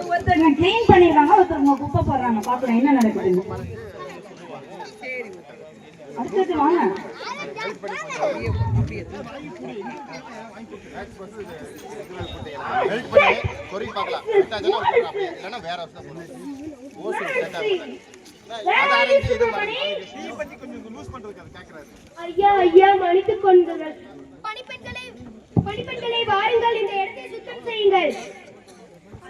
ஒருத்தர் கிளீன் பண்ணிடுறாங்க, ஒருத்தர் குப்பை போடுறாங்க. பாக்கலாம் என்ன நடக்குது. அடுத்தது வாங்க. ஐயா ஐயா மன்னித்துக் கொள்ளுங்கள். பணிப்பெண்களை வாருங்கள், இந்த இடத்தை சுத்தம் செய்யுங்கள்.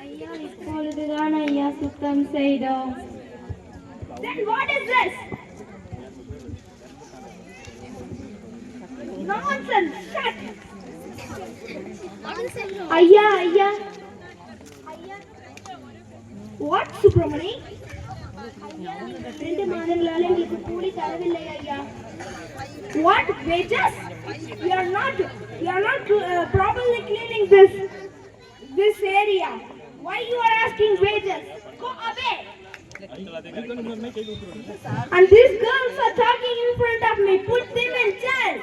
ஐயா இப்பொழுதுதான் ஐயா சுத்தம் செய்தோம். Then what is this? Nonsense. Shut. ஐயா ஐயா What சுப்ரமணி? 2 மாதங்களால எங்களுக்கு கூலி தரவில்லை ஐயா. What wages? You are not properly cleaning this area. Why you are asking wages? Go away. And these girls are talking in front of me. Put them in jail.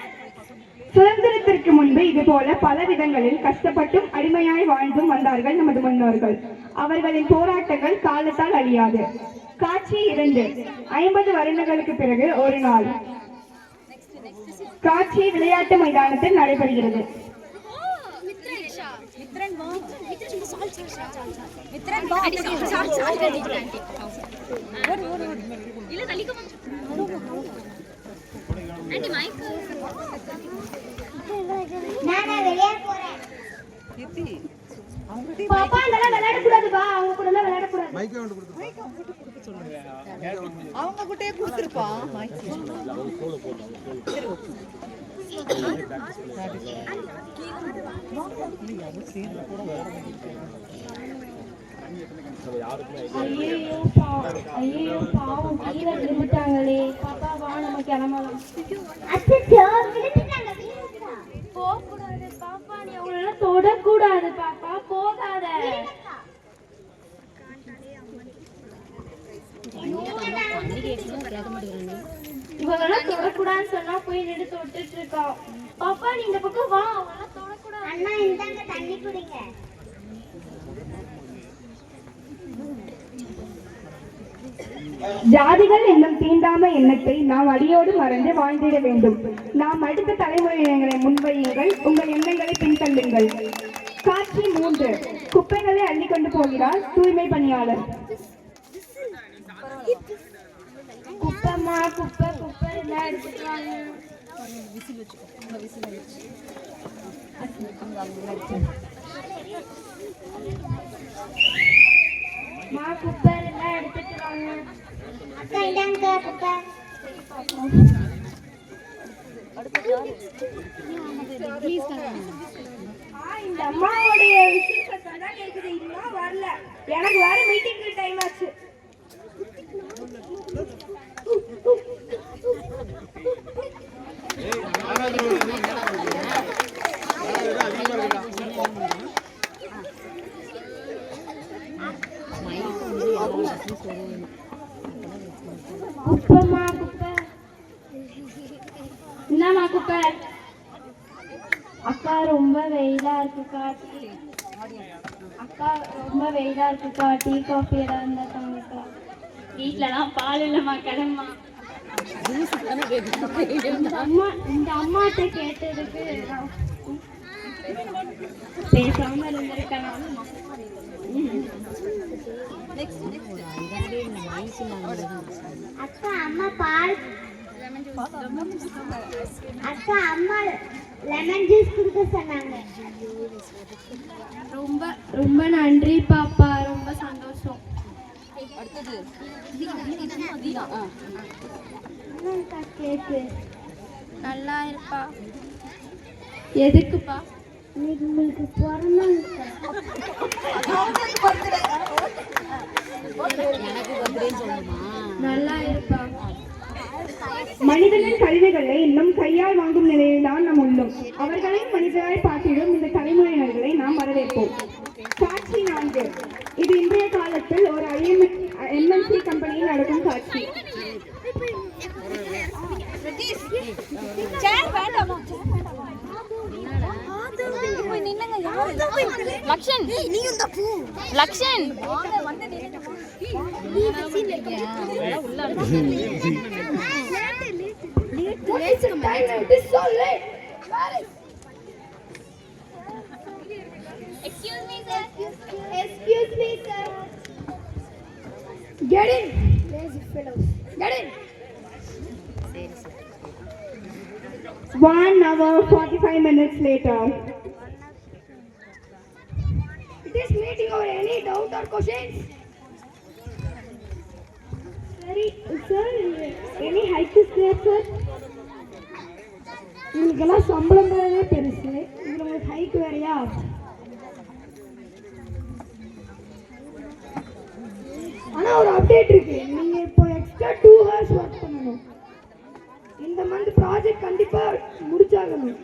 சுதந்திரத்திற்கு முன்பு இதுபோல பல விதங்களில் கஷ்டப்பட்டும் அடிமையாய் வாழ்ந்தும் வந்தார்கள் நமது முன்னோர்கள். அவர்களின் போராட்டங்கள் காலத்தால் அழியாது. காட்சி 2. 50 வருடங்களுக்கு பிறகு ஒரு நாள். காட்சி விளையாட்டு மைதானத்தில் நடைபெறுகிறது. பாப்பா இதெல்லாம் விளையாட கூடாதுப்பா. அவங்க கூட எல்லாம் விளையாட கூடாது. மைக் வந்து கொடுத்து அவங்க கிட்டே கொடுத்துருப்பா. மைக் ஐயோ பாவம் கீழே விழுந்துட்டாங்களே. பாப்பா வா நம்ம கிளம்பலாம். போகக்கூடாது பாப்பா, நீ அவங்கள தொடக்கூடாது பாப்பா, போகாத. இவங்கெல்லாம் தொடக்கூடாதுன்னு சொன்னா போய் நின்று தொட்டுட்டு இருக்கா. பாப்பா நீ இந்த பக்கம் வா, அவங்கெல்லாம் தொடக்கூடாது. அண்ணா இந்தாங்க தண்ணி குடிங்க. ஜாதிகள் என்னும் தீண்டாமை எண்ணத்தை நாம் அடியோடு மறந்து வாழ்ந்திட வேண்டும். நாம் அடுத்த தலைமுறையினரை முன்வையுங்கள், உங்கள் எண்ணங்களை பின்தள்ளுங்கள். காட்சி 3. குப்பைகளை அள்ளி கொண்டு போகிறார் தூய்மை பணியாளர். குப்பைமா குப்பை குப்பை எல்லாம் எடுத்துட்டு வாங்க. குப்பை எல்லாம் எடுத்துட்டு வாங்க. அக்கா இந்தாங்க குப்பை. இந்த அம்மாவுடைய விசேஷம் தான் கேக்குது, இன்னும் வரல. எனக்கு வேற மீட்டிங்க்கு டைம் ஆச்சு. குப்பைமா குப்பை. என்னம்மா குப்பை? அக்கா ரொம்ப வெயிலா இருக்கு காட்டி. அக்கா ரொம்ப வெயிலா இருக்கு காட்டி காஃபி இடம் இருந்தா தாங்கக்கா. வீட்டுலலாம் பால் இல்லம்மா, கிளம்பா. இந்த அம்மாட்ட கேட்டதுக்கு பேசாம இருந்திருக்காங்க. அக்கா அம்மா பால். அக்கா அம்மா லெமன் ஜூஸ் குடிக்க சொன்னாங்க. ரொம்ப ரொம்ப நன்றி பாப்பா, ரொம்ப சந்தோஷம். கேக்கு நல்லா இருப்பா. எதுக்குப்பா? உங்களுக்கு பிறந்தாங்க. நல்லா இருப்பா. மனிதனின் கழிவுகளை இன்னும் கையால் வாங்கும் நிலையில் தான் நாம் உள்ளோம். அவர்களையும் மனிதராய் பார்த்திடும் இந்த தலைமுறையினர்களை நாம் வரவேற்போம். காட்சி 4. இது இன்றைய காலத்தில் ஒரு MNC கம்பெனியில் நடக்கும் காட்சி. Lakshan Lakshan Excuse me, sir. Get in. Lazy fellows. Get in. 1 hour 45 minutes later. This meeting over any doubt or questions? Sorry, sir. Any hike is there, sir? உங்களுக்கெல்லாம் சம்பளம் தரவே பெருசு, இதுல உங்களுக்கு ஹைக் வேறையா? ஆனா ஒரு அப்டேட் இருக்கு, நீங்க இப்போ எக்ஸ்ட்ரா 2 hours ஒர்க் பண்ணணும். இந்த மந்த் ப்ராஜெக்ட் கண்டிப்பா முடிச்சாகணும்.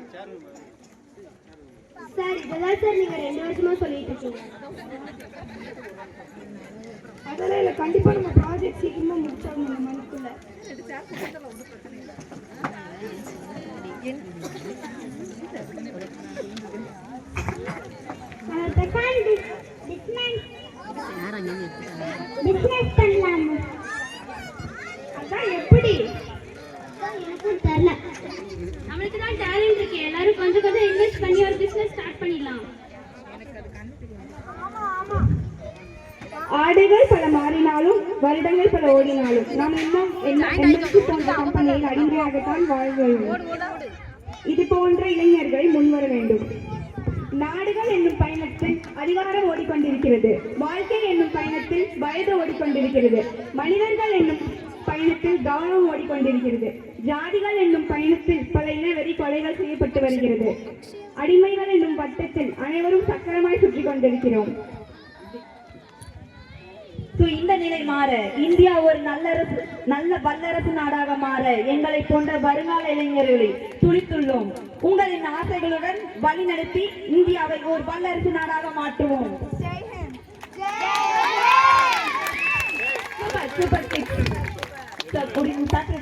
சார் இதெல்லாம் சார் நீங்க 2 வருஷமா சொல்லிட்டு இருக்கீங்க. அதெல்லாம் இல்லை, கண்டிப்பா நம்ம ப்ராஜெக்ட் சீக்கிரமா முடிச்சாகணும் இந்த மந்த்குள்ள. தக்காளி பிஸ்னஸ் பண்ணலாம். அதான் எப்படி? எனக்கும் தெரியல. நம்மளுக்கு தான் டேலண்ட் இருக்கு. எல்லாரும் கொஞ்சம் கொஞ்சம் இன்வெஸ்ட் பண்ணி ஒரு பிசினஸ் ஸ்டார்ட் பண்ணிடலாம். ஆடைகள் பல மாறினாலும் வருடங்கள் பல ஓடினாலும் நாம் இன்னும் MNC போன்ற கம்பெனியில் அடிமையாகத்தான் வாழ்வோம். இது போன்ற இளைஞர்கள் முன்வர வேண்டும். நாடுகள் என்னும் பயணத்தில் அதிகாரம் ஓடிக்கொண்டிருக்கிறது. வாழ்க்கை என்னும் பயணத்தில் வயது ஓடிக்கொண்டிருக்கிறது. மனிதர்கள் என்னும் பயணத்தில் கவனம் ஓடிக்கொண்டிருக்கிறது. ஜாதிகள் என்னும் பயணத்தில் பல இனவெறி கொலைகள் செய்யப்பட்டு வருகிறது. அடிமைகள் என்னும் வட்டத்தில் அனைவரும் சக்கரமாய் சுற்றி கொண்டிருக்கிறோம். இந்த நிலை மாற, இந்தியா ஒரு நல்ல வல்லரசு நாடாக மாற எங்களை போன்ற வருங்கால இளைஞர்களை துடித்துள்ளோம். உங்களின் ஆசைகளுடன் வழிநடத்தி இந்தியாவை ஒரு வல்லரசு நாடாக மாற்றுவோம். சூப்பர் 6.